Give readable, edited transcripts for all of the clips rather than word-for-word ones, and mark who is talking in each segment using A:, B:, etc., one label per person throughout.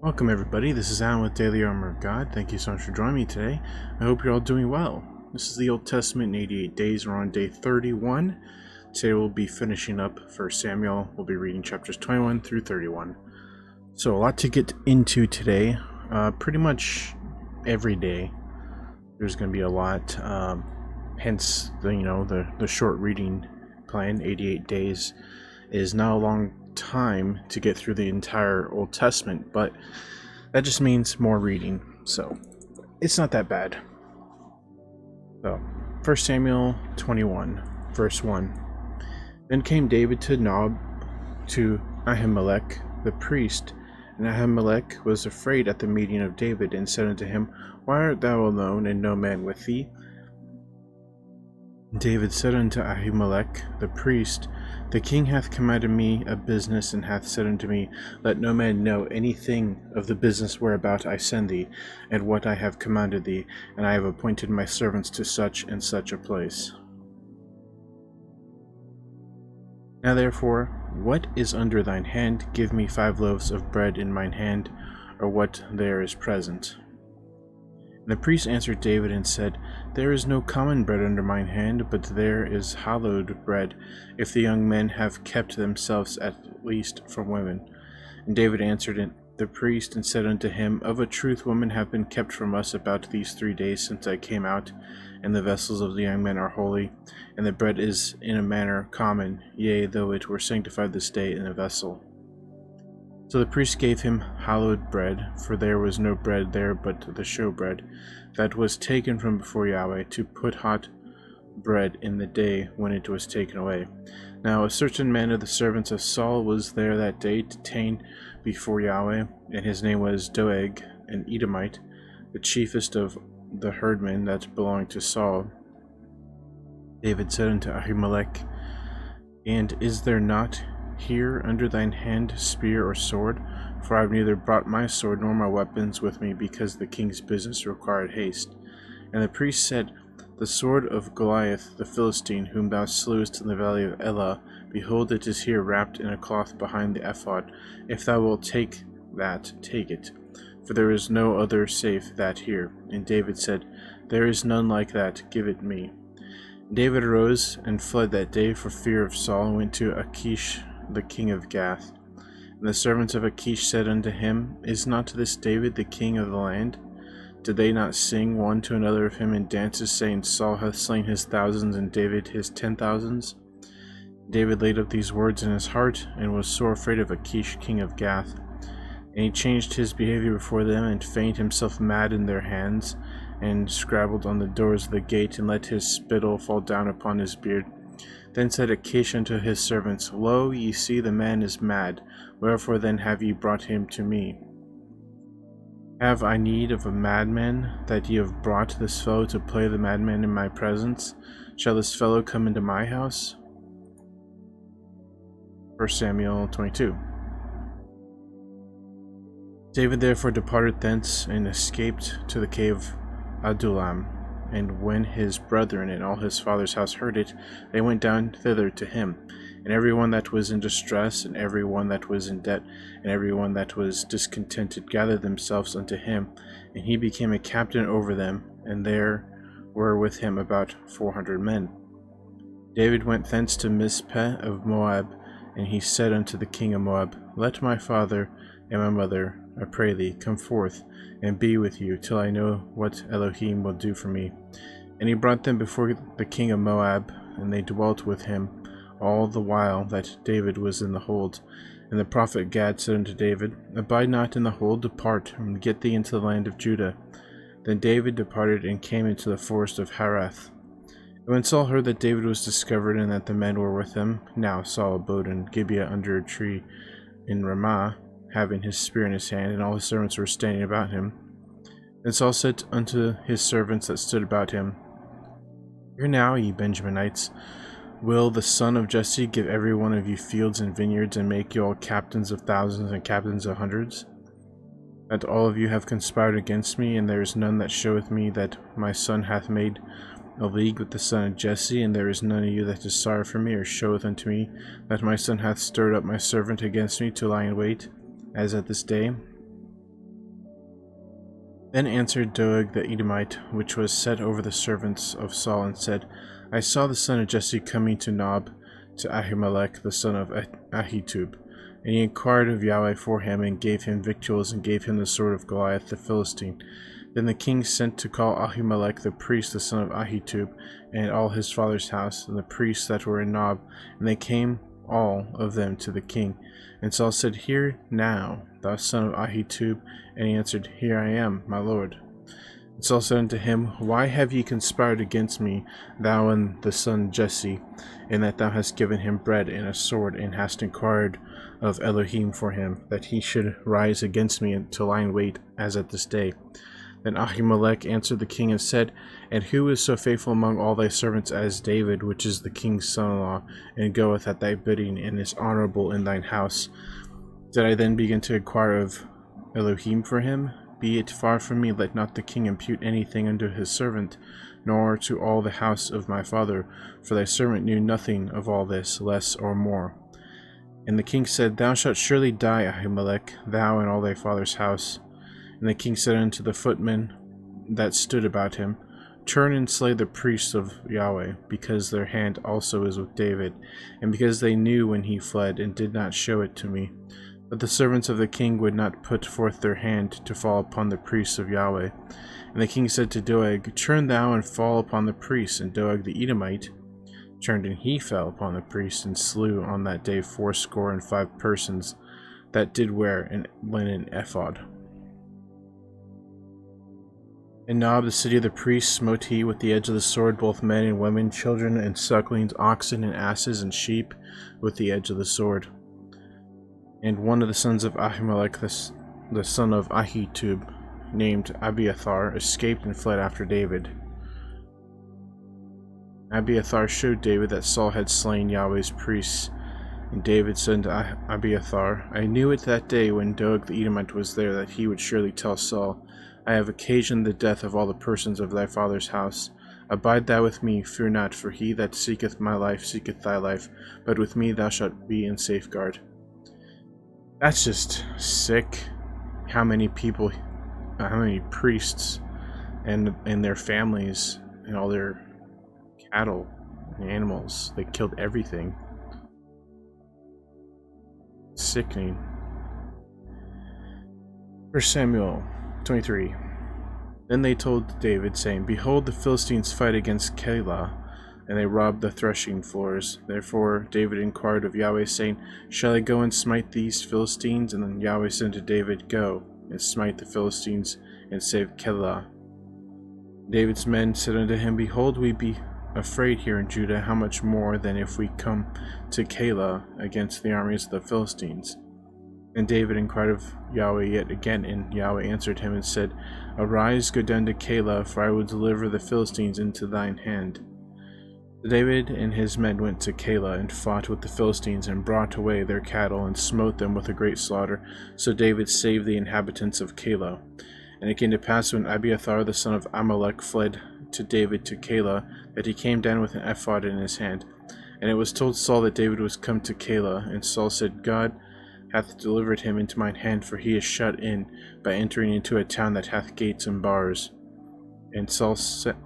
A: Welcome everybody, this is Alan with Daily Armor of God. Thank you so much for joining me today. I hope you're all doing well. This is the Old Testament in 88 days. We're on day 31. Today we'll be finishing up 1 Samuel. We'll be reading chapters 21 through 31. So a lot to get into today. Pretty much every day there's going to be a lot. Hence the short reading plan. 88 days is not a long time to get through the entire Old Testament, but that just means more reading, so it's not that bad. So 1 Samuel 21 verse 1. Then came David to Nob, to Ahimelech the priest, and Ahimelech was afraid at the meeting of David, and said unto him, Why art thou alone, and no man with thee? David said unto Ahimelech the priest, The king hath commanded me a business, and hath said unto me, Let no man know anything of the business whereabout I send thee, and what I have commanded thee, and I have appointed my servants to such and such a place. Now therefore, what is under thine hand? Give me 5 loaves of bread in mine hand, or what there is present. And the priest answered David and said, There is no common bread under mine hand, but there is hallowed bread, if the young men have kept themselves at least from women. And David answered the priest and said unto him, Of a truth women have been kept from us about these 3 days since I came out, and the vessels of the young men are holy, and the bread is in a manner common, yea, though it were sanctified this day in a vessel. So the priest gave him hallowed bread, for there was no bread there but the showbread, that was taken from before Yahweh, to put hot bread in the day when it was taken away. Now a certain man of the servants of Saul was there that day, detained before Yahweh, and his name was Doeg, an Edomite, the chiefest of the herdmen that belonged to Saul. David said unto Ahimelech, And is there not here under thine hand spear or sword? For I have neither brought my sword nor my weapons with me, because the king's business required haste. And the priest said, The sword of Goliath the Philistine, whom thou slewest in the valley of Elah, behold, it is here wrapped in a cloth behind the ephod. If thou wilt take that, take it, for there is no other save that here. And David said, There is none like that, give it me. David arose and fled that day for fear of Saul, and went to Achish the king of Gath. And the servants of Achish said unto him, Is not this David the king of the land? Did they not sing one to another of him in dances, saying, Saul hath slain his thousands, and David his 10,000s? David laid up these words in his heart, and was sore afraid of Achish king of Gath. And he changed his behavior before them, and feigned himself mad in their hands, and scrabbled on the doors of the gate, and let his spittle fall down upon his beard. Then said Achish unto his servants, Lo, ye see the man is mad, wherefore then have ye brought him to me? Have I need of a madman, that ye have brought this fellow to play the madman in my presence? Shall this fellow come into my house? 1 Samuel 22. David therefore departed thence, and escaped to the cave Adullam. And when his brethren and all his father's house heard it, they went down thither to him. And every one that was in distress, and every one that was in debt, and every one that was discontented, gathered themselves unto him, and he became a captain over them, and there were with him about 400 men. David went thence to Mizpeh of Moab, and he said unto the king of Moab, Let my father and my mother, I pray thee, come forth, and be with you, till I know what Elohim will do for me. And he brought them before the king of Moab, and they dwelt with him all the while that David was in the hold. And the prophet Gad said unto David, Abide not in the hold, depart, and get thee into the land of Judah. Then David departed, and came into the forest of Harath. And when Saul heard that David was discovered, and that the men were with him, now Saul abode in Gibeah under a tree in Ramah, having his spear in his hand, and all his servants were standing about him. Then Saul said unto his servants that stood about him, Hear now, ye Benjaminites, will the son of Jesse give every one of you fields and vineyards, and make you all captains of thousands and captains of hundreds? That all of you have conspired against me, and there is none that showeth me that my son hath made a league with the son of Jesse, and there is none of you that is sorry for me, or showeth unto me that my son hath stirred up my servant against me to lie in wait, as at this day. Then answered Doeg the Edomite, which was set over the servants of Saul, and said, I saw the son of Jesse coming to Nob, to Ahimelech the son of Ahitub. And he inquired of Yahweh for him, and gave him victuals, and gave him the sword of Goliath the Philistine. Then the king sent to call Ahimelech the priest, the son of Ahitub, and all his father's house, and the priests that were in Nob, and they came all of them to the king. And Saul said, Hear now, thou son of Ahitub. And he answered, Here I am, my lord. And Saul said unto him, Why have ye conspired against me, thou and the son Jesse, in that thou hast given him bread and a sword, and hast inquired of Elohim for him, that he should rise against me to lie in wait, as at this day? Then Ahimelech answered the king and said, And who is so faithful among all thy servants as David, which is the king's son-in-law, and goeth at thy bidding, and is honorable in thine house? Did I then begin to inquire of Elohim for him? Be it far from me, let not the king impute anything unto his servant, nor to all the house of my father, for thy servant knew nothing of all this, less or more. And the king said, Thou shalt surely die, Ahimelech, thou and all thy father's house. And the king said unto the footmen that stood about him, Turn and slay the priests of Yahweh, because their hand also is with David, and because they knew when he fled, and did not show it to me. But the servants of the king would not put forth their hand to fall upon the priests of Yahweh. And the king said to Doeg, Turn thou and fall upon the priests. And Doeg the Edomite turned, and he fell upon the priests, and slew on that day 75 persons that did wear an linen ephod. In Nob, the city of the priests, smote he with the edge of the sword both men and women, children and sucklings, oxen and asses and sheep, with the edge of the sword. And one of the sons of Ahimelech, the son of Ahitub, named Abiathar, escaped and fled after David. Abiathar showed David that Saul had slain Yahweh's priests. And David said to Abiathar, I knew it that day when Doeg the Edomite was there, that he would surely tell Saul, I have occasioned the death of all the persons of thy father's house. Abide thou with me, fear not, for he that seeketh my life seeketh thy life, but with me thou shalt be in safeguard. That's just sick. How many people, how many priests and their families and all their cattle and animals, they killed everything. Sickening. 1 Samuel 23. Then they told David, saying, Behold, the Philistines fight against Keilah, and they rob the threshing floors. Therefore David inquired of Yahweh, saying, Shall I go and smite these Philistines? And then Yahweh said to David, Go and smite the Philistines, and save Keilah. David's men said unto him, Behold, we be afraid here in Judah, how much more than if we come to Keilah against the armies of the Philistines? And David inquired of Yahweh yet again, and Yahweh answered him and said, Arise, go down to Keilah, for I will deliver the Philistines into thine hand. So David and his men went to Keilah, and fought with the Philistines, and brought away their cattle, and smote them with a great slaughter. So David saved the inhabitants of Keilah. And it came to pass, when Abiathar the son of Amalek fled to David to Keilah, that he came down with an ephod in his hand. And it was told Saul that David was come to Keilah. And Saul said, God hath delivered him into mine hand, for he is shut in by entering into a town that hath gates and bars. And Saul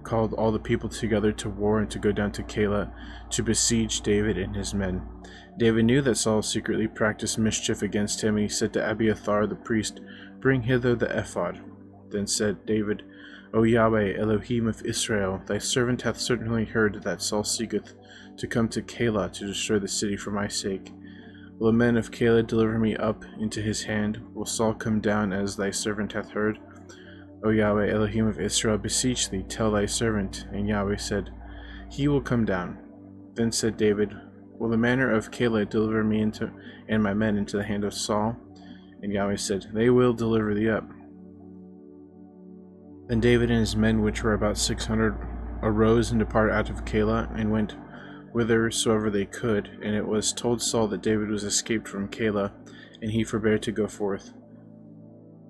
A: called all the people together to war, and to go down to Keilah to besiege David and his men. David knew that Saul secretly practiced mischief against him, and he said to Abiathar the priest, Bring hither the ephod. Then said David, O Yahweh, Elohim of Israel, thy servant hath certainly heard that Saul seeketh to come to Keilah to destroy the city for my sake. Will the men of Keilah deliver me up into his hand? Will Saul come down as thy servant hath heard? O Yahweh, Elohim of Israel, beseech thee, tell thy servant. And Yahweh said, He will come down. Then said David, Will the men of Keilah deliver me and my men into the hand of Saul? And Yahweh said, They will deliver thee up. Then David and his men, which were about 600, arose and departed out of Keilah, and went whithersoever they could. And it was told Saul that David was escaped from Keilah, and he forbore to go forth.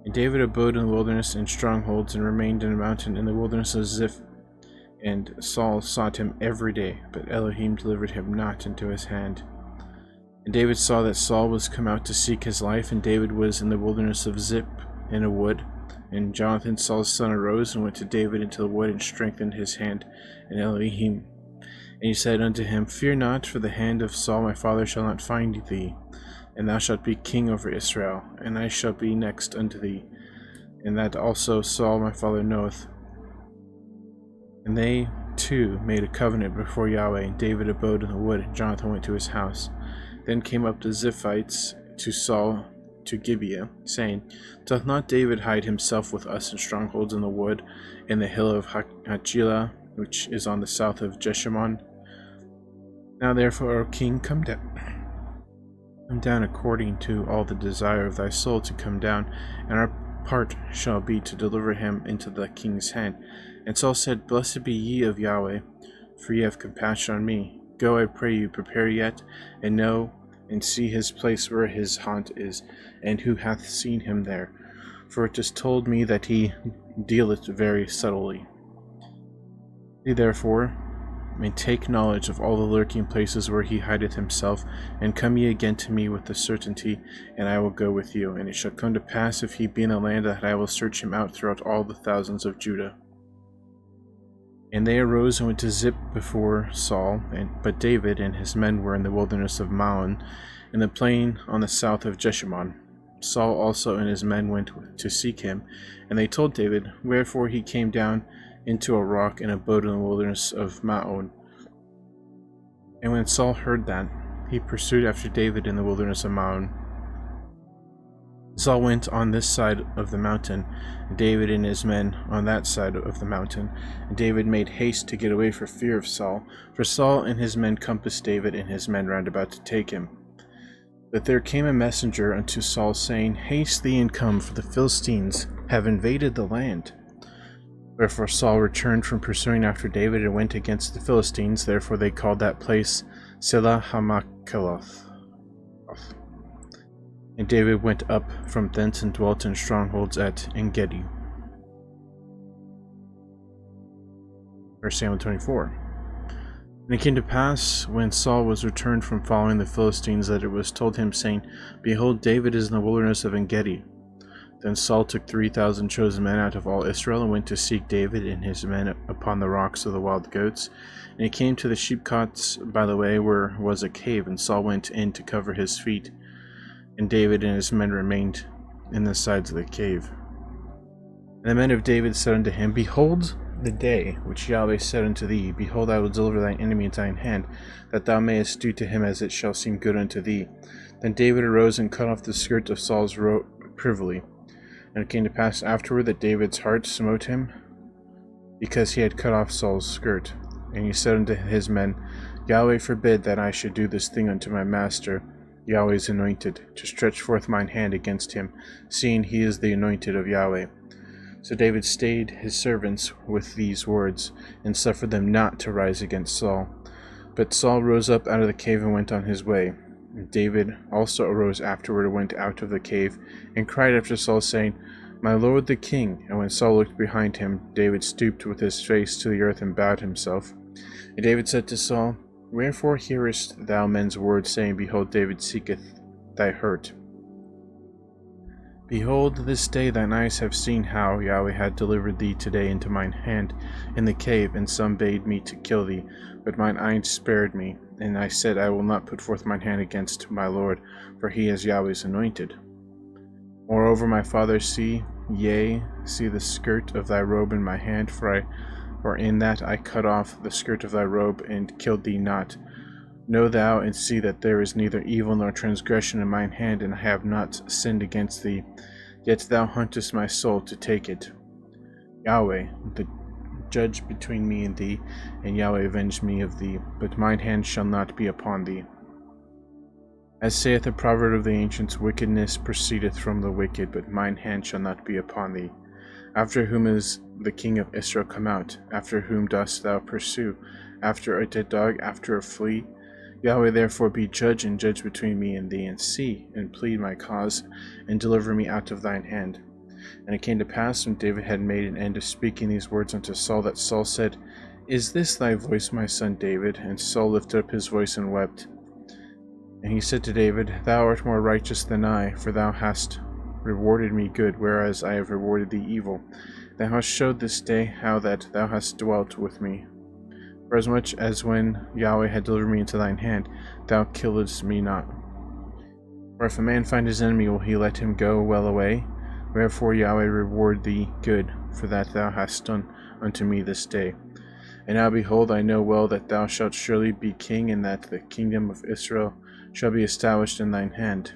A: And David abode in the wilderness in strongholds, and remained in a mountain in the wilderness of Ziph. And Saul sought him every day, but Elohim delivered him not into his hand. And David saw that Saul was come out to seek his life, and David was in the wilderness of Ziph in a wood. And Jonathan, Saul's son, arose and went to David into the wood and strengthened his hand in Elohim. And he said unto him, Fear not, for the hand of Saul my father shall not find thee, and thou shalt be king over Israel, and I shall be next unto thee, and that also Saul my father knoweth. And they two made a covenant before Yahweh, and David abode in the wood, and Jonathan went to his house. Then came up the Ziphites to Saul to Gibeah, saying, Doth not David hide himself with us in strongholds in the wood, in the hill of Hachilah, which is on the south of Jeshimon? Now therefore, O king, come down according to all the desire of thy soul to come down, and our part shall be to deliver him into the king's hand. And Saul said, Blessed be ye of Yahweh, for ye have compassion on me. Go, I pray you, prepare yet, and know and see his place where his haunt is, and who hath seen him there. For it is told me that he dealeth very subtly. Ye therefore and take knowledge of all the lurking places where he hideth himself, and come ye again to me with the certainty, and I will go with you. And it shall come to pass, if he be in the land, that I will search him out throughout all the thousands of Judah. And they arose and went to Ziph before Saul, but David and his men were in the wilderness of Maon, in the plain on the south of Jeshimon. Saul also and his men went to seek him, and they told David, wherefore he came down into a rock and abode in the wilderness of Maon. And when Saul heard that, he pursued after David in the wilderness of Maon. Saul went on this side of the mountain, and David and his men on that side of the mountain. And David made haste to get away for fear of Saul, for Saul and his men compassed David and his men round about to take him. But there came a messenger unto Saul, saying, Haste thee and come, for the Philistines have invaded the land. Wherefore Saul returned from pursuing after David and went against the Philistines. Therefore they called that place Selah Hamakaloth. And David went up from thence and dwelt in strongholds at En-gedi. Verse 24. And it came to pass, when Saul was returned from following the Philistines, that it was told him, saying, Behold, David is in the wilderness of En-gedi. Then Saul took 3,000 chosen men out of all Israel, and went to seek David and his men upon the rocks of the wild goats. And he came to the sheepcotes by the way, where was a cave, and Saul went in to cover his feet. And David and his men remained in the sides of the cave. And the men of David said unto him, Behold the day which Yahweh said unto thee, Behold, I will deliver thine enemy into thine hand, that thou mayest do to him as it shall seem good unto thee. Then David arose and cut off the skirt of Saul's robe privily. And it came to pass afterward that David's heart smote him, because he had cut off Saul's skirt. And he said unto his men, Yahweh forbid that I should do this thing unto my master, Yahweh's anointed, to stretch forth mine hand against him, seeing he is the anointed of Yahweh. So David stayed his servants with these words, and suffered them not to rise against Saul. But Saul rose up out of the cave and went on his way. And David also arose afterward and went out of the cave, and cried after Saul, saying, My lord the king. And when Saul looked behind him, David stooped with his face to the earth and bowed himself. And David said to Saul, Wherefore hearest thou men's words, saying, Behold, David seeketh thy hurt? Behold, this day thine eyes have seen how Yahweh had delivered thee today into mine hand in the cave, and some bade me to kill thee, but mine eyes spared me. And I said, I will not put forth mine hand against my Lord, for he is Yahweh's anointed. Moreover, my father, see the skirt of thy robe in my hand, for in that I cut off the skirt of thy robe, and killed thee not. Know thou and see that there is neither evil nor transgression in mine hand, and I have not sinned against thee. Yet thou huntest my soul to take it. Yahweh, the judge between me and thee, and Yahweh avenge me of thee, but mine hand shall not be upon thee. As saith the proverb of the ancients, wickedness proceedeth from the wicked, but mine hand shall not be upon thee. After whom is the king of Israel come out? After whom dost thou pursue? After a dead dog, after a flea? Yahweh therefore be judge, and judge between me and thee, and see, and plead my cause, and deliver me out of thine hand. And it came to pass, when David had made an end of speaking these words unto Saul, that Saul said, Is this thy voice, my son David? And Saul lifted up his voice and wept. And he said to David, Thou art more righteous than I, for thou hast rewarded me good, whereas I have rewarded thee evil. Thou hast showed this day how that thou hast dwelt with me. For as much as when Yahweh had delivered me into thine hand, thou killedst me not. For if a man find his enemy, will he let him go well away? Wherefore Yahweh reward thee good, for that thou hast done unto me this day. And now behold, I know well that thou shalt surely be king, and that the kingdom of Israel shall be established in thine hand.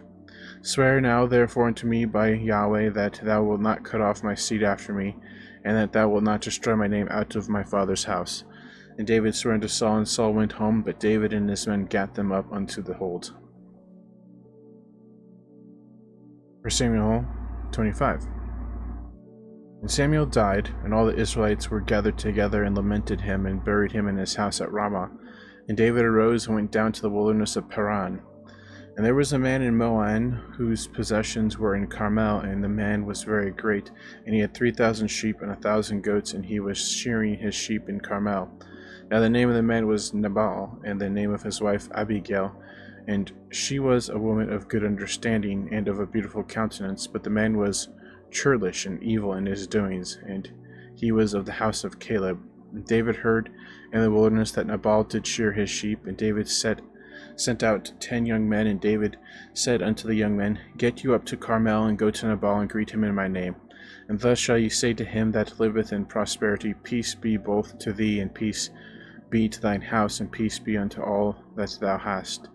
A: Swear now therefore unto me by Yahweh that thou wilt not cut off my seed after me, and that thou wilt not destroy my name out of my father's house. And David swore unto Saul, and Saul went home, but David and his men gat them up unto the hold. 1 Samuel 25. And Samuel died, and all the Israelites were gathered together and lamented him, and buried him in his house at Ramah. And David arose and went down to the wilderness of Paran. And there was a man in Moab whose possessions were in Carmel, and the man was very great, and he had 3,000 sheep and 1,000 goats, and he was shearing his sheep in Carmel. Now the name of the man was Nabal, and the name of his wife Abigail, and she was a woman of good understanding and of a beautiful countenance, but the man was churlish and evil in his doings, and he was of the house of Caleb. And David heard in the wilderness that Nabal did shear his sheep, and David sent out 10 young men, and David said unto the young men, Get you up to Carmel, and go to Nabal, and greet him in my name. And thus shall ye say to him that liveth in prosperity, Peace be both to thee, and peace be to thine house, and peace be unto all that thou hast.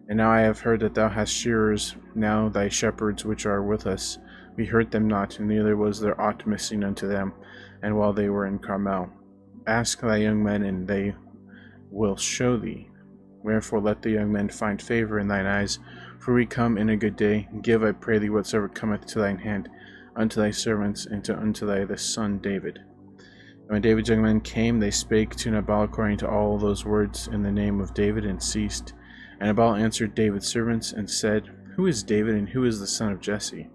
A: And now I have heard that thou hast shearers, now thy shepherds which are with us, we hurt them not, and neither was there aught missing unto them, and while they were in Carmel. Ask thy young men, and they will show thee. Wherefore let the young men find favor in thine eyes, for we come in a good day. Give, I pray thee, whatsoever cometh to thine hand, unto thy servants, and unto thy the son David. And when David's young men came, they spake to Nabal according to all those words in the name of David, and ceased. And Nabal answered David's servants, and said, Who is David, and who is the son of Jesse?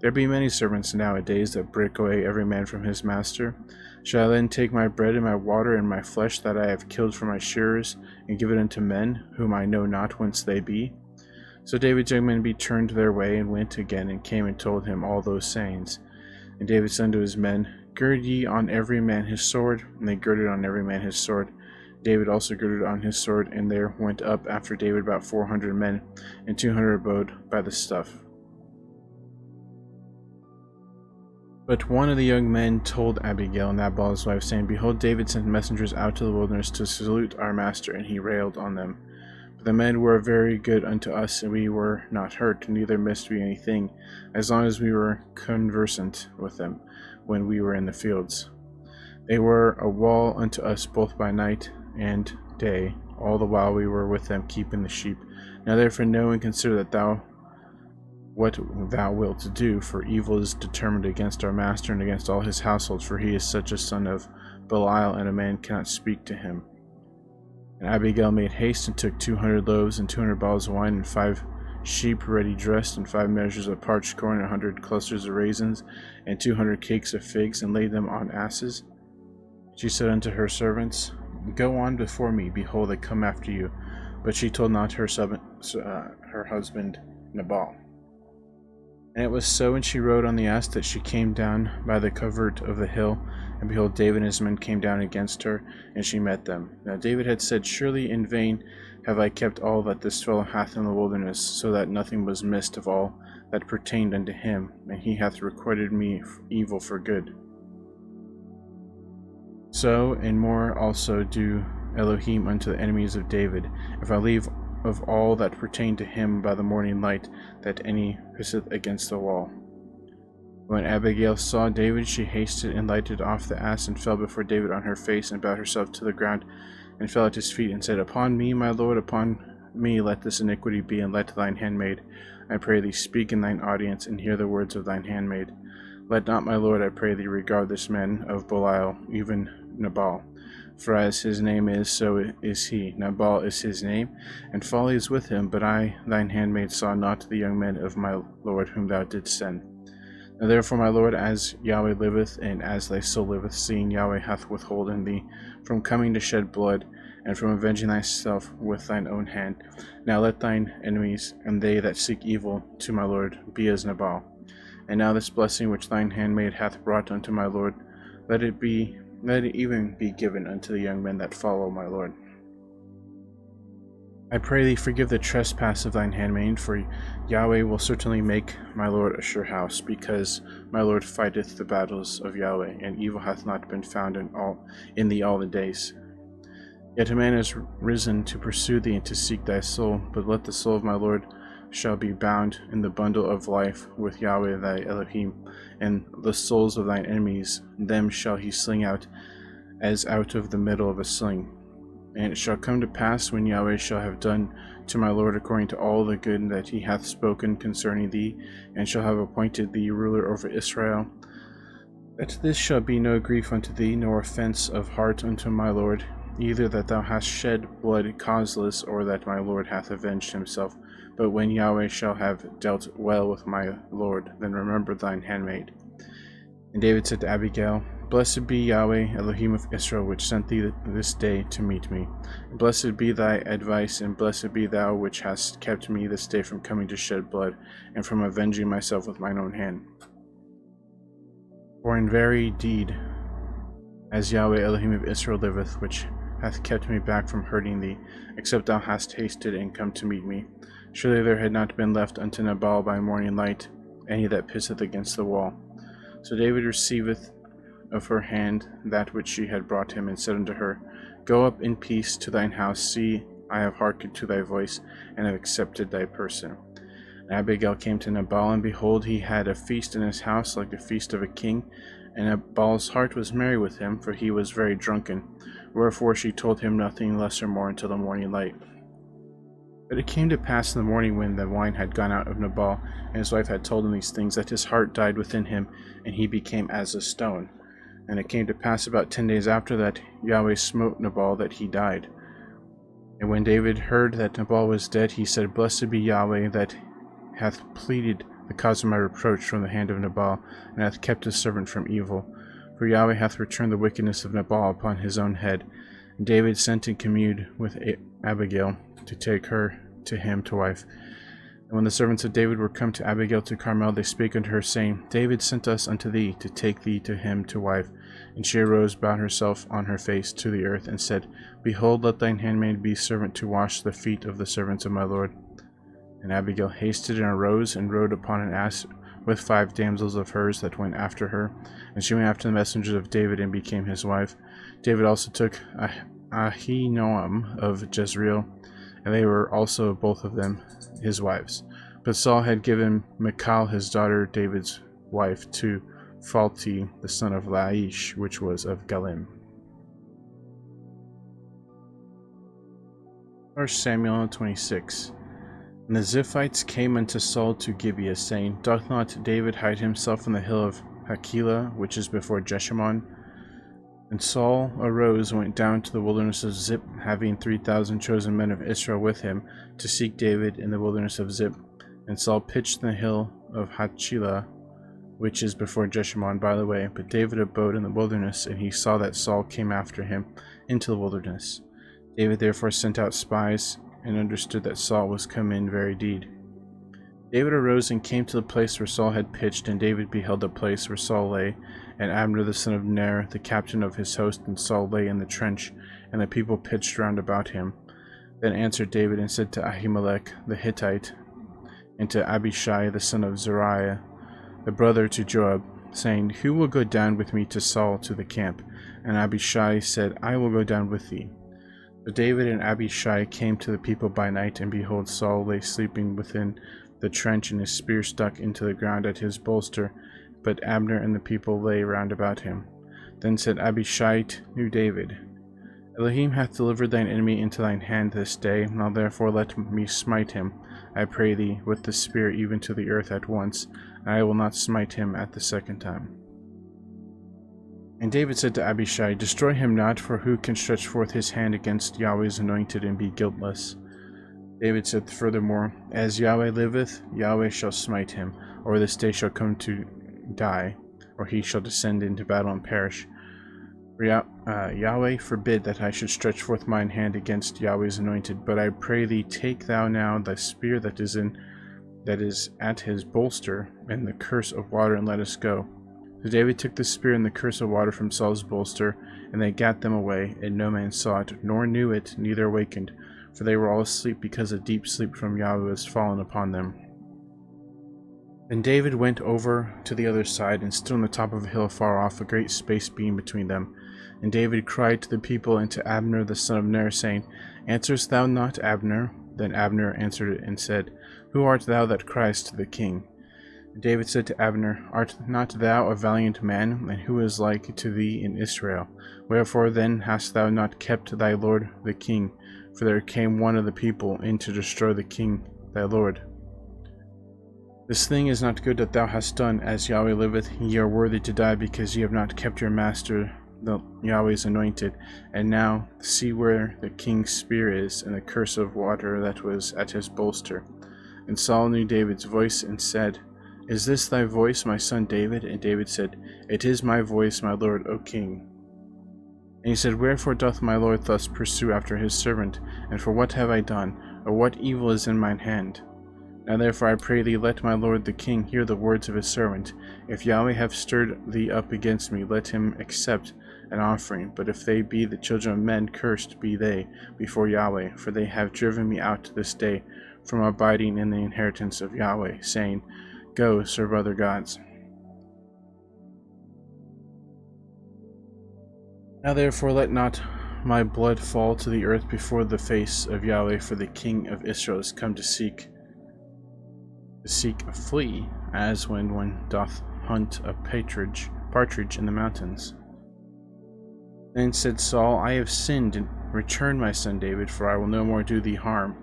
A: There be many servants nowadays that break away every man from his master. Shall I then take my bread and my water and my flesh that I have killed for my shearers, and give it unto men, whom I know not whence they be? So David's young men turned their way, and went again, and came and told him all those sayings. And David said unto his men, Gird ye on every man his sword. And they girded on every man his sword. David also girded on his sword, and there went up after David about 400 men, and 200 abode by the stuff. But one of the young men told Abigail, Nabal's wife, saying, Behold, David sent messengers out to the wilderness to salute our master, and he railed on them. But the men were very good unto us, and we were not hurt, neither missed we anything, as long as we were conversant with them, when we were in the fields. They were a wall unto us both by night and day, all the while we were with them keeping the sheep. Now therefore know and consider that what thou wilt do, for evil is determined against our master and against all his household, for he is such a son of Belial, and a man cannot speak to him. And Abigail made haste, and took 200 loaves, and 200 bottles of wine, and 5 sheep ready dressed, and 5 measures of parched corn, and 100 clusters of raisins, and 200 cakes of figs, and laid them on asses. She said unto her servants, Go on before me, behold, I come after you. But she told not her husband Nabal. And it was so, when she rode on the ass, that she came down by the covert of the hill, and behold, David and his men came down against her, and she met them. Now David had said, Surely in vain have I kept all that this fellow hath in the wilderness, so that nothing was missed of all that pertained unto him, and he hath requited me evil for good. So and more also do Elohim unto the enemies of David, if I leave of all that pertained to him by the morning light, that any pisseth against the wall. When Abigail saw David, she hasted and lighted off the ass, and fell before David on her face, and bowed herself to the ground, and fell at his feet, and said, Upon me, my lord, upon me let this iniquity be, and let thine handmaid, I pray thee, speak in thine audience, and hear the words of thine handmaid. Let not my lord, I pray thee, regard this man of Belial, even Nabal. For as his name is, so is he. Nabal is his name, and folly is with him. But I, thine handmaid, saw not the young men of my lord whom thou didst send. Now therefore, my lord, as Yahweh liveth, and as thy soul liveth, seeing Yahweh hath withholden thee from coming to shed blood, and from avenging thyself with thine own hand, now let thine enemies, and they that seek evil to my lord, be as Nabal. And now this blessing which thine handmaid hath brought unto my lord, let it even be given unto the young men that follow my lord. I pray thee forgive the trespass of thine handmaid, for Yahweh will certainly make my lord a sure house, because my lord fighteth the battles of Yahweh, and evil hath not been found in thee all the days. Yet a man is risen to pursue thee and to seek thy soul, but let the soul of my lord shall be bound in the bundle of life with Yahweh thy Elohim, and the souls of thine enemies, them shall he sling out as out of the middle of a sling. And it shall come to pass, when Yahweh shall have done to my lord according to all the good that he hath spoken concerning thee, and shall have appointed thee ruler over Israel, that this shall be no grief unto thee, nor offense of heart unto my lord, either that thou hast shed blood causeless, or that my lord hath avenged himself. But when Yahweh shall have dealt well with my lord, then remember thine handmaid. And David said to Abigail, Blessed be Yahweh, Elohim of Israel, which sent thee this day to meet me. And blessed be thy advice, and blessed be thou which hast kept me this day from coming to shed blood, and from avenging myself with mine own hand. For in very deed, as Yahweh Elohim of Israel liveth, which hath kept me back from hurting thee, except thou hast hasted and come to meet me, surely there had not been left unto Nabal by morning light any that pisseth against the wall. So David receiveth of her hand that which she had brought him, and said unto her, Go up in peace to thine house. See, I have hearkened to thy voice, and have accepted thy person. And Abigail came to Nabal, and behold, he had a feast in his house like the feast of a king. And Nabal's heart was merry with him, for he was very drunken. Wherefore she told him nothing less or more until the morning light. But it came to pass in the morning, when the wine had gone out of Nabal, and his wife had told him these things, that his heart died within him, and he became as a stone. And it came to pass about 10 days after that Yahweh smote Nabal, that he died. And when David heard that Nabal was dead, he said, Blessed be Yahweh, that hath pleaded the cause of my reproach from the hand of Nabal, and hath kept his servant from evil. For Yahweh hath returned the wickedness of Nabal upon his own head. And David sent and communed with Abigail to take her to him to wife. And when the servants of David were come to Abigail to Carmel, they spake unto her, saying, David sent us unto thee to take thee to him to wife. And she arose, bowed herself on her face to the earth, and said, Behold, let thine handmaid be servant to wash the feet of the servants of my lord. And Abigail hasted and arose, and rode upon an ass with 5 damsels of hers that went after her. And she went after the messengers of David, and became his wife. David also took Ahinoam of Jezreel, and they were also both of them his wives. But Saul had given Michal his daughter, David's wife, to Phalti the son of Laish, which was of Galim. 1 Samuel 26. And the Ziphites came unto Saul to Gibeah, saying, Doth not David hide himself in the hill of Hachilah, which is before Jeshimon? And Saul arose and went down to the wilderness of Ziph, having 3,000 chosen men of Israel with him, to seek David in the wilderness of Ziph. And Saul pitched in the hill of Hachilah, which is before Jeshimon, by the way. But David abode in the wilderness, and he saw that Saul came after him into the wilderness. David therefore sent out spies, and understood that Saul was come in very deed. David arose and came to the place where Saul had pitched, and David beheld the place where Saul lay, and Abner the son of Ner, the captain of his host, and Saul lay in the trench, and the people pitched round about him. Then answered David and said to Ahimelech the Hittite, and to Abishai the son of Zeruiah, the brother to Joab, saying, Who will go down with me to Saul to the camp? And Abishai said, I will go down with thee. So David and Abishai came to the people by night, and behold, Saul lay sleeping within the trench, and his spear stuck into the ground at his bolster, but Abner and the people lay round about him. Then said Abishai to David, Elohim hath delivered thine enemy into thine hand this day. Now therefore let me smite him, I pray thee, with the spear even to the earth at once, and I will not smite him at the second time. And David said to Abishai, Destroy him not, for who can stretch forth his hand against Yahweh's anointed and be guiltless? David said furthermore, As Yahweh liveth, Yahweh shall smite him, or this day shall come to die, or he shall descend into battle and perish. For Yahweh forbid that I should stretch forth mine hand against Yahweh's anointed, but I pray thee, take thou now thy spear that is in that is at his bolster, and the cruse of water, and let us go. So David took the spear and the cruse of water from Saul's bolster, and they gat them away, and no man saw it, nor knew it, neither awakened, for they were all asleep, because a deep sleep from Yahweh was fallen upon them. Then David went over to the other side, and stood on the top of a hill far off, a great space being between them. And David cried to the people and to Abner the son of Ner, saying, Answerest thou not, Abner? Then Abner answered and said, Who art thou that criest to the king? And David said to Abner, Art not thou a valiant man, and who is like to thee in Israel? Wherefore then hast thou not kept thy lord the king? For there came one of the people in to destroy the king thy lord. This thing is not good that thou hast done. As Yahweh liveth, ye are worthy to die, because ye have not kept your master the Yahweh's anointed. And now see where the king's spear is, and the cruse of water that was at his bolster. And Saul knew David's voice, and said, Is this thy voice, my son David? And David said, It is my voice, my lord, O king. And he said, Wherefore doth my lord thus pursue after his servant? And for what have I done? Or what evil is in mine hand? Now therefore I pray thee, let my lord the king hear the words of his servant. If Yahweh have stirred thee up against me, let him accept an offering. But if they be the children of men, cursed be they before Yahweh, for they have driven me out this day from abiding in the inheritance of Yahweh, saying, Go, serve other gods. Now therefore let not my blood fall to the earth before the face of Yahweh, for the king of Israel is come to seek a flea, as when one doth hunt a partridge in the mountains. Then said Saul, I have sinned, and return my son David, for I will no more do thee harm,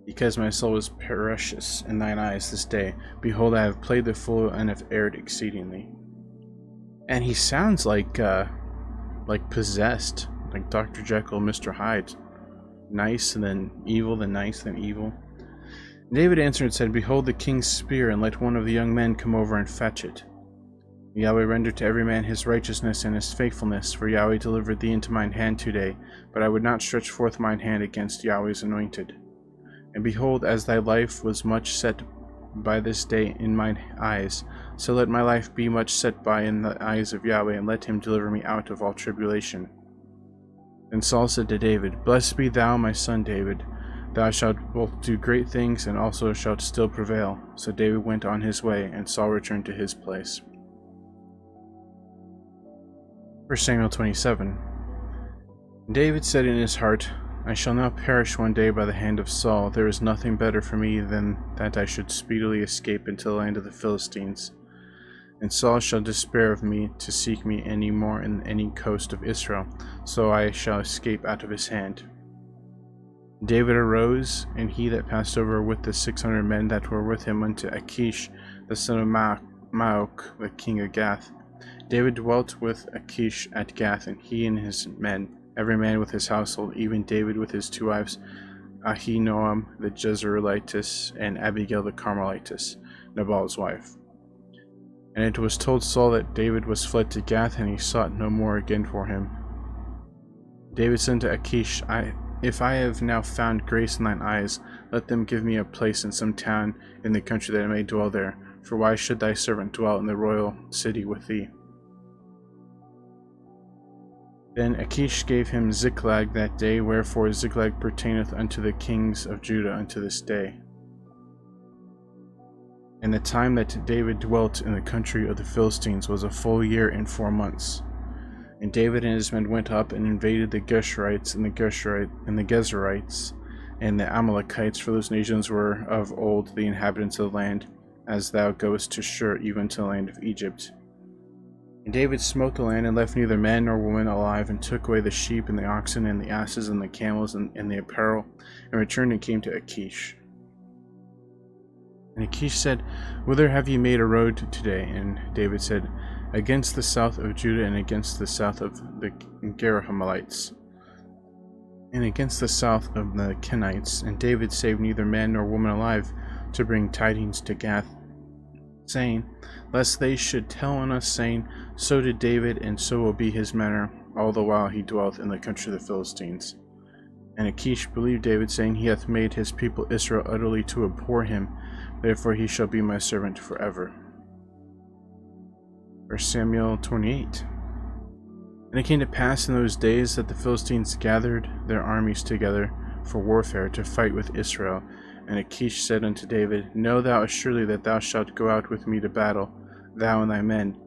A: because my soul is precious in thine eyes this day. Behold, I have played the fool, and have erred exceedingly. And he sounds like possessed, like Dr. Jekyll, Mr. Hyde. Nice, and then evil, then nice, then evil. David answered and said, Behold the king's spear, and let one of the young men come over and fetch it. Yahweh render to every man his righteousness and his faithfulness, for Yahweh delivered thee into mine hand today, but I would not stretch forth mine hand against Yahweh's anointed. And behold, as thy life was much set by this day in mine eyes, so let my life be much set by in the eyes of Yahweh, and let him deliver me out of all tribulation. Then Saul said to David, Blessed be thou, my son David. Thou shalt both do great things, and also shalt still prevail. So David went on his way, and Saul returned to his place. 1 Samuel 27. David said in his heart, I shall now perish one day by the hand of Saul. There is nothing better for me than that I should speedily escape into the land of the Philistines. And Saul shall despair of me to seek me any more in any coast of Israel, so I shall escape out of his hand. David arose, and he that passed over with the 600 men that were with him unto Achish, the son of Maok, the king of Gath. David dwelt with Achish at Gath, and he and his men, every man with his household, even David with his 2 wives, Ahinoam the Jezreelitess, and Abigail the Carmelitess, Nabal's wife. And it was told Saul that David was fled to Gath, and he sought no more again for him. David said to Achish, If I have now found grace in thine eyes, let them give me a place in some town in the country that I may dwell there. For why should thy servant dwell in the royal city with thee? Then Achish gave him Ziklag that day, wherefore Ziklag pertaineth unto the kings of Judah unto this day. And the time that David dwelt in the country of the Philistines was a full year and 4 months. And David and his men went up and invaded the Geshurites and the Gezerites and the Amalekites, for those nations were of old the inhabitants of the land, as thou goest to Shur, even to the land of Egypt. And David smote the land, and left neither man nor woman alive, and took away the sheep and the oxen and the asses and the camels and the apparel, and returned and came to Achish. And Achish said, Whither have ye made a road today? And David said, Against the south of Judah, and against the south of the Gerahmeelites, and against the south of the Kenites. And David saved neither man nor woman alive, to bring tidings to Gath, saying, Lest they should tell on us, saying, So did David, and so will be his manner, all the while he dwelleth in the country of the Philistines. And Achish believed David, saying, He hath made his people Israel utterly to abhor him. therefore he shall be my servant forever. 1 Samuel 28. And it came to pass in those days that the Philistines gathered their armies together for warfare to fight with Israel. And Achish said unto David, Know thou assuredly that thou shalt go out with me to battle, thou and thy men.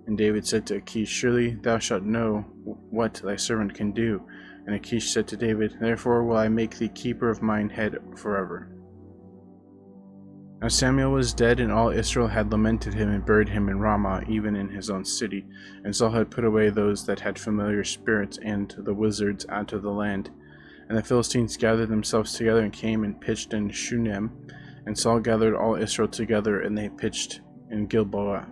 A: And David said to Achish, Surely thou shalt know what thy servant can do. And Achish said to David, Therefore will I make thee keeper of mine head forever. Now Samuel was dead, and all Israel had lamented him and buried him in Ramah, even in his own city. And Saul had put away those that had familiar spirits and the wizards out of the land. And the Philistines gathered themselves together and came and pitched in Shunem. And Saul gathered all Israel together, and they pitched in Gilboa.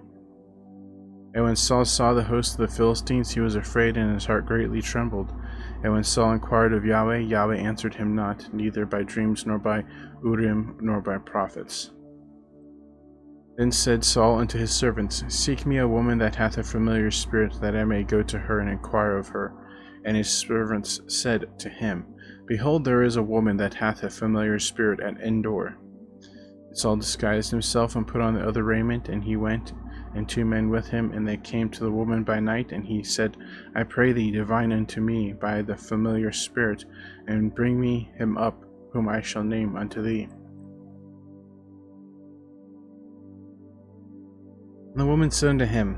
A: And when Saul saw the host of the Philistines, he was afraid, and his heart greatly trembled. And when Saul inquired of Yahweh, Yahweh answered him not, neither by dreams, nor by Urim, nor by prophets. Then said Saul unto his servants, Seek me a woman that hath a familiar spirit, that I may go to her and inquire of her. And his servants said to him, Behold, there is a woman that hath a familiar spirit at Endor. Saul disguised himself and put on the other raiment, and he went, and 2 men with him, and they came to the woman by night, and he said, I pray thee, divine unto me by the familiar spirit, and bring me him up, whom I shall name unto thee. And the woman said unto him,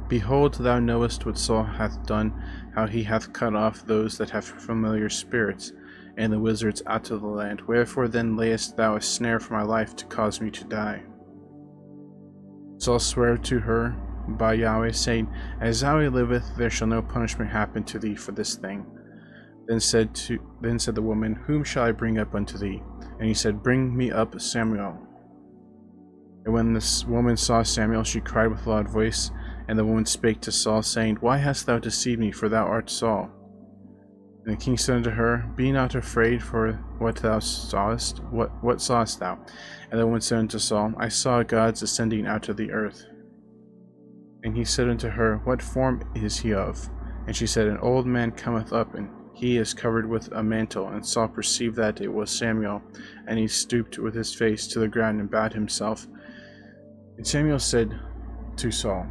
A: Behold, thou knowest what Saul hath done, how he hath cut off those that have familiar spirits, and the wizards out of the land. Wherefore then layest thou a snare for my life, to cause me to die? Saul sware to her by Yahweh, saying, As Yahweh liveth, there shall no punishment happen to thee for this thing. Then said the woman, Whom shall I bring up unto thee? And he said, Bring me up Samuel. And when this woman saw Samuel, she cried with a loud voice. And the woman spake to Saul, saying, Why hast thou deceived me? For thou art Saul. And the king said unto her, Be not afraid for what thou sawest. What sawest thou? And the woman said unto Saul, I saw gods ascending out of the earth. And he said unto her, What form is he of? And she said, An old man cometh up, and he is covered with a mantle. And Saul perceived that it was Samuel, and he stooped with his face to the ground and bowed himself. And Samuel said to Saul,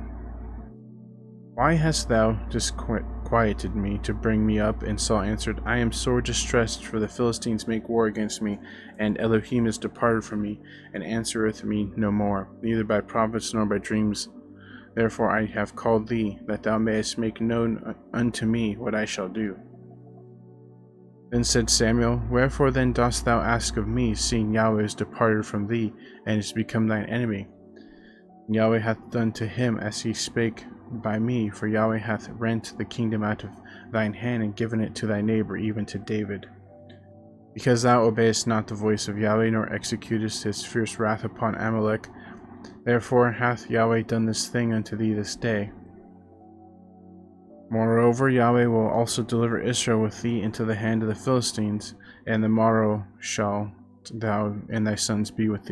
A: Why hast thou disquieted me to bring me up? And Saul answered, I am sore distressed, for the Philistines make war against me, and Elohim is departed from me, and answereth me no more, neither by prophets nor by dreams. Therefore I have called thee, that thou mayest make known unto me what I shall do. Then said Samuel, Wherefore then dost thou ask of me, seeing Yahweh is departed from thee, and is become thine enemy? And Yahweh hath done to him as he spake by me, for Yahweh hath rent the kingdom out of thine hand, and given it to thy neighbor, even to David. Because thou obeyest not the voice of Yahweh, nor executest his fierce wrath upon Amalek, therefore hath Yahweh done this thing unto thee this day. Moreover, Yahweh will also deliver Israel with thee into the hand of the Philistines, and the morrow shalt thou and thy sons be with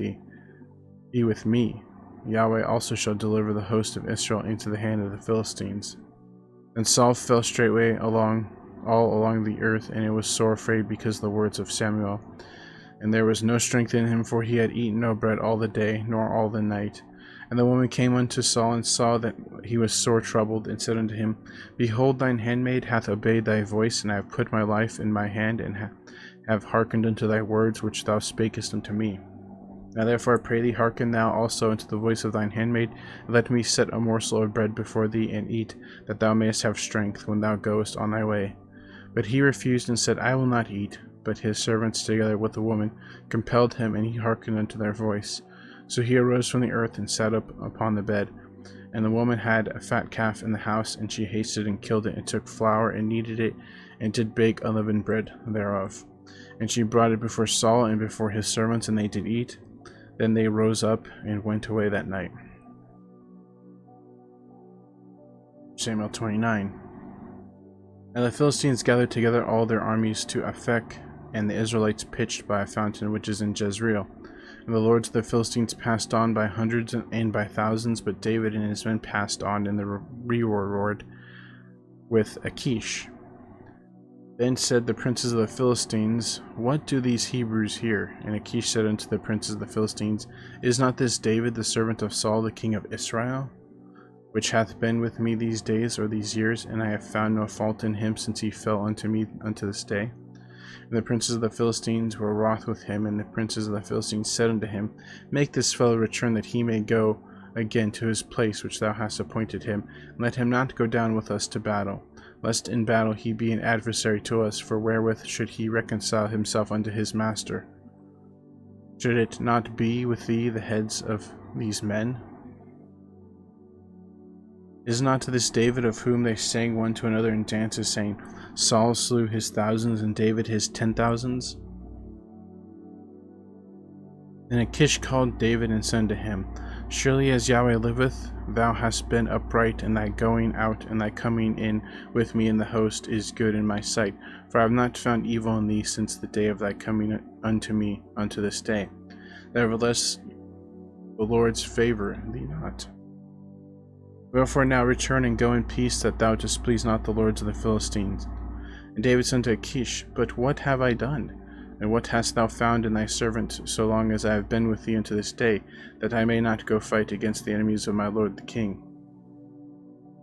A: me. Yahweh also shall deliver the host of Israel into the hand of the Philistines. And Saul fell straightway all along the earth, and it was sore afraid because of the words of Samuel. And there was no strength in him, for he had eaten no bread all the day, nor all the night. And the woman came unto Saul, and saw that he was sore troubled, and said unto him, Behold, thine handmaid hath obeyed thy voice, and I have put my life in my hand, and have hearkened unto thy words which thou spakest unto me. Now therefore I pray thee, hearken thou also unto the voice of thine handmaid, and let me set a morsel of bread before thee, and eat, that thou mayest have strength when thou goest on thy way. But he refused, and said, I will not eat. But his servants, together with the woman, compelled him, and he hearkened unto their voice. So he arose from the earth, and sat up upon the bed. And the woman had a fat calf in the house, and she hasted and killed it, and took flour, and kneaded it, and did bake unleavened bread thereof. And she brought it before Saul and before his servants, and they did eat. Then they rose up and went away that night. Samuel 29. Now the Philistines gathered together all their armies to Aphek, and the Israelites pitched by a fountain which is in Jezreel. And the lords of the Philistines passed on by hundreds and by thousands, but David and his men passed on in the rearward with Achish. Then said the princes of the Philistines, What do these Hebrews here? And Achish said unto the princes of the Philistines, Is not this David the servant of Saul the king of Israel, which hath been with me these days or these years, and I have found no fault in him since he fell unto me unto this day? And the princes of the Philistines were wroth with him, and the princes of the Philistines said unto him, Make this fellow return, that he may go again to his place which thou hast appointed him, and let him not go down with us to battle, lest in battle he be an adversary to us, for wherewith should he reconcile himself unto his master? Should it not be with thee the heads of these men? Is not this David of whom they sang one to another in dances, saying, Saul slew his thousands, and David his 10,000s? Then Achish called David and said to him, Surely as Yahweh liveth, thou hast been upright, and thy going out and thy coming in with me in the host is good in my sight. For I have not found evil in thee since the day of thy coming unto me unto this day. Nevertheless, the Lord's favor thee not. Wherefore now return and go in peace, that thou displease not the lords of the Philistines. And David said to Achish, But what have I done? And what hast thou found in thy servant, so long as I have been with thee unto this day, that I may not go fight against the enemies of my lord the king?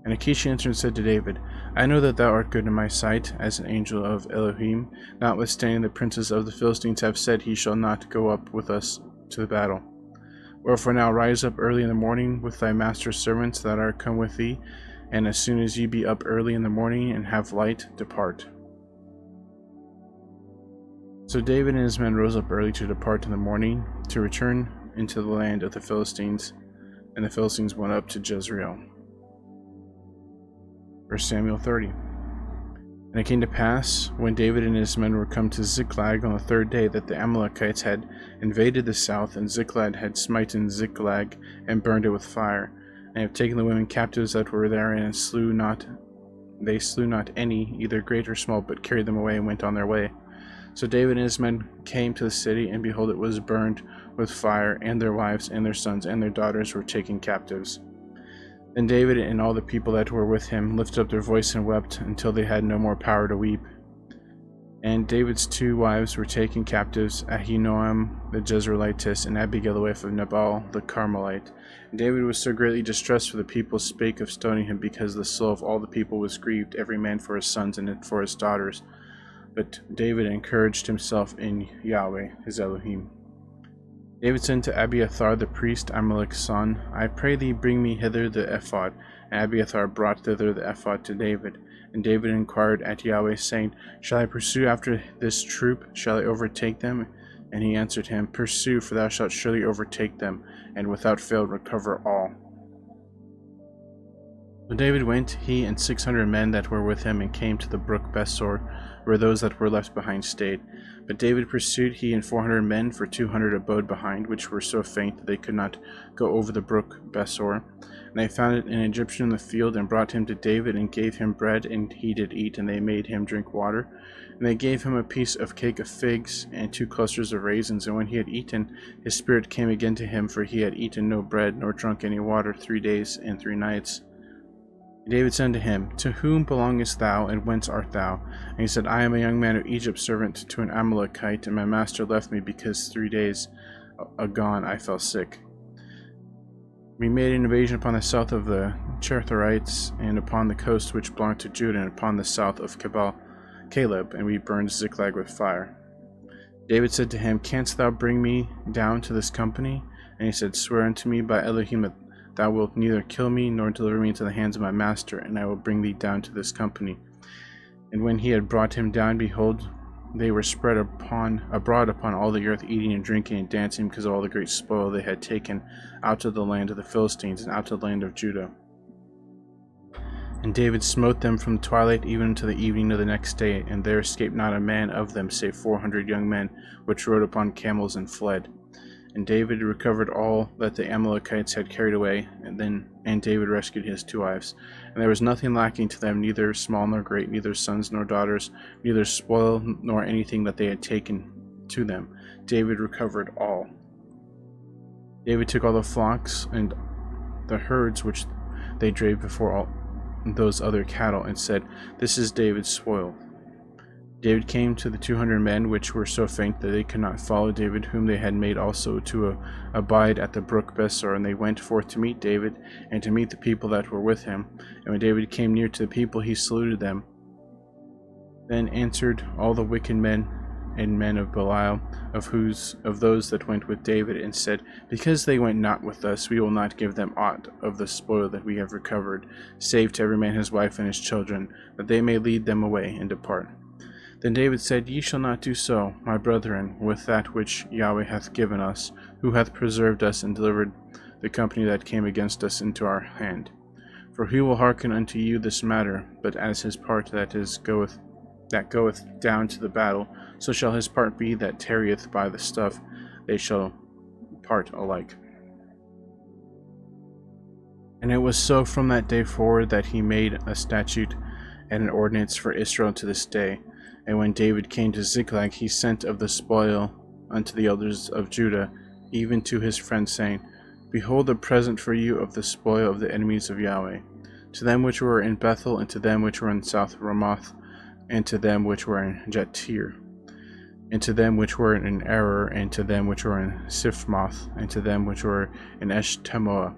A: And Achish answered and said to David, I know that thou art good in my sight, as an angel of Elohim, notwithstanding the princes of the Philistines have said, He shall not go up with us to the battle. Wherefore now rise up early in the morning with thy master's servants that are come with thee, and as soon as ye be up early in the morning and have light, depart. So David and his men rose up early to depart in the morning, to return into the land of the Philistines, and the Philistines went up to Jezreel. 1 Samuel 30. And it came to pass, when David and his men were come to Ziklag on the third day, that the Amalekites had invaded the south, and Ziklag had smitten Ziklag, and burned it with fire, and have taken the women captives that were therein, and slew not any, either great or small, but carried them away and went on their way. So David and his men came to the city, and behold, it was burned with fire, and their wives and their sons and their daughters were taken captives. Then David and all the people that were with him lifted up their voice and wept until they had no more power to weep. And David's two wives were taken captives, Ahinoam the Jezreelitess, and Abigail the wife of Nabal the Carmelite. And David was so greatly distressed, for the people spake of stoning him, because the soul of all the people was grieved, every man for his sons and for his daughters. But David encouraged himself in Yahweh his Elohim. David said to Abiathar the priest, Amalek's son, I pray thee bring me hither the ephod. And Abiathar brought thither the ephod to David. And David inquired at Yahweh, saying, Shall I pursue after this troop? Shall I overtake them? And he answered him, Pursue, for thou shalt surely overtake them, and without fail recover all. So David went, he and 600 men that were with him, and came to the brook Besor, where those that were left behind stayed. But David pursued, he and 400 men, for 200 abode behind, which were so faint that they could not go over the brook Besor. And they found an Egyptian in the field, and brought him to David, and gave him bread, and he did eat, and they made him drink water. And they gave him a piece of cake of figs, and 2 clusters of raisins. And when he had eaten, his spirit came again to him, for he had eaten no bread, nor drunk any water 3 days and 3 nights. David said to him, To whom belongest thou, and whence art thou? And he said, I am a young man of Egypt, servant to an Amalekite, and my master left me, because 3 days agone I fell sick. We made an invasion upon the south of the Chertharites, and upon the coast which belonged to Judah, and upon the south of Caleb, and we burned Ziklag with fire. David said to him, Canst thou bring me down to this company? And he said, Swear unto me by Elohim that thou wilt neither kill me, nor deliver me into the hands of my master, and I will bring thee down to this company. And when he had brought him down, behold, they were spread abroad upon all the earth, eating and drinking and dancing, because of all the great spoil they had taken out of the land of the Philistines, and out of the land of Judah. And David smote them from the twilight even unto the evening of the next day, and there escaped not a man of them, save 400 young men, which rode upon camels and fled. And David recovered all that the Amalekites had carried away, and David rescued his 2 wives. And there was nothing lacking to them, neither small nor great, neither sons nor daughters, neither spoil nor anything that they had taken to them. David recovered all. David took all the flocks and the herds which they drave before all those other cattle, and said, This is David's spoil. David came to the 200 men, which were so faint that they could not follow David, whom they had made also to abide at the brook Besor. And they went forth to meet David, and to meet the people that were with him. And when David came near to the people, he saluted them. Then answered all the wicked men and men of Belial, of those that went with David, and said, Because they went not with us, we will not give them aught of the spoil that we have recovered, save to every man his wife and his children, that they may lead them away and depart. Then David said, Ye shall not do so, my brethren, with that which Yahweh hath given us, who hath preserved us and delivered the company that came against us into our hand. For who will hearken unto you this matter, but as his part that goeth down to the battle, so shall his part be that tarrieth by the stuff, they shall part alike. And it was so from that day forward that he made a statute and an ordinance for Israel to this day. And when David came to Ziklag, he sent of the spoil unto the elders of Judah, even to his friends, saying, Behold a present for you of the spoil of the enemies of Yahweh, to them which were in Bethel, and to them which were in south Ramoth, and to them which were in Jatir, and to them which were in Error, and to them which were in Siphmoth, and to them which were in Eshtemoa,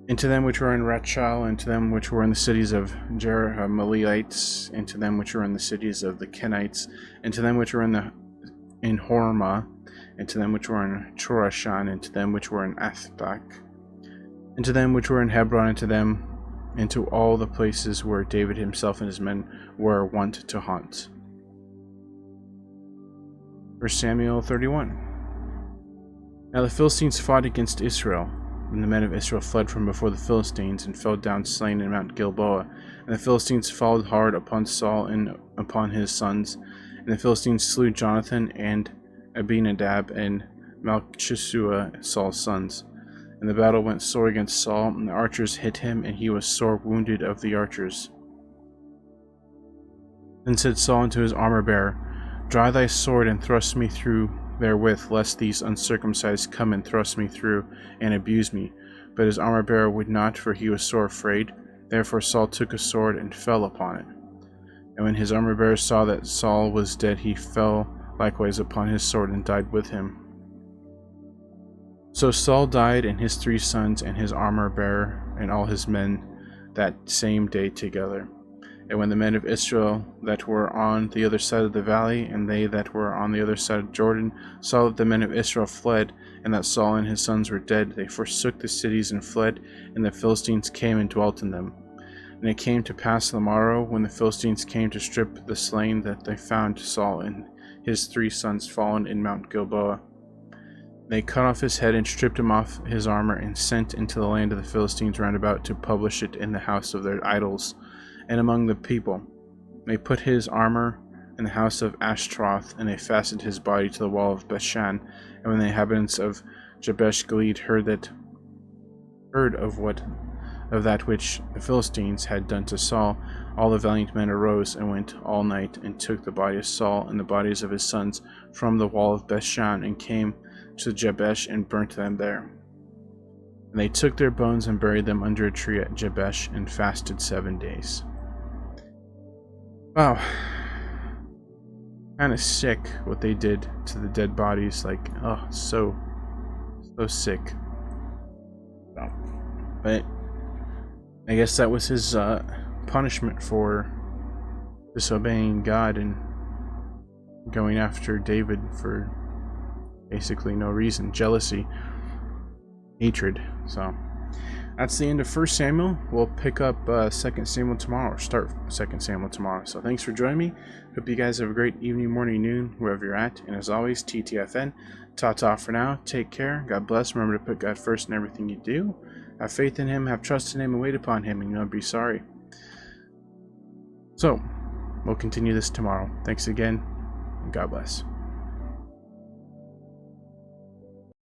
A: and to them which were in Rachal, and to them which were in the cities of Jerahmeelites, and to them which were in the cities of the Kenites, and to them which were in Hormah, and to them which were in Chorashan, and to them which were in Athbach, and to them which were in Hebron, and to all the places where David himself and his men were wont to haunt. 1 Samuel 31. Now the Philistines fought against Israel, and the men of Israel fled from before the Philistines, and fell down slain in Mount Gilboa. And the Philistines followed hard upon Saul and upon his sons. And the Philistines slew Jonathan and Abinadab and Malchishua, Saul's sons. And the battle went sore against Saul, and the archers hit him, and he was sore wounded of the archers. Then said Saul unto his armor-bearer, Draw thy sword, and thrust me through therewith, lest these uncircumcised come and thrust me through, and abuse me. But his armor-bearer would not, for he was sore afraid. Therefore Saul took a sword, and fell upon it. And when his armor-bearer saw that Saul was dead, he fell likewise upon his sword, and died with him. So Saul died, and his 3 sons, and his armor-bearer, and all his men, that same day together. And when the men of Israel that were on the other side of the valley, and they that were on the other side of Jordan, saw that the men of Israel fled, and that Saul and his sons were dead, they forsook the cities and fled, and the Philistines came and dwelt in them. And it came to pass the morrow, when the Philistines came to strip the slain, that they found Saul and his 3 sons fallen in Mount Gilboa. They cut off his head, and stripped him off his armor, and sent into the land of the Philistines round about to publish it in the house of their idols, and among the people. They put his armor in the house of Ashtaroth, and they fastened his body to the wall of Bethshan. And when the inhabitants of Jabesh Gilead heard of that which the Philistines had done to Saul, all the valiant men arose and went all night, and took the body of Saul and the bodies of his sons from the wall of Bethshan, and came to Jabesh, and burnt them there. And they took their bones and buried them under a tree at Jabesh, and fasted 7 days. Wow. Kind of sick what they did to the dead bodies. Like, oh, so sick. But I guess that was his punishment for disobeying God and going after David for basically no reason. Jealousy, hatred. So that's the end of 1 Samuel. We'll pick up 2 Samuel tomorrow, or start 2 Samuel tomorrow. So thanks for joining me. Hope you guys have a great evening, morning, noon, wherever you're at. And as always, TTFN. Ta-ta for now. Take care. God bless. Remember to put God first in everything you do. Have faith in Him, have trust in Him, and wait upon Him, and you'll not be sorry. So, we'll continue this tomorrow. Thanks again, and God bless.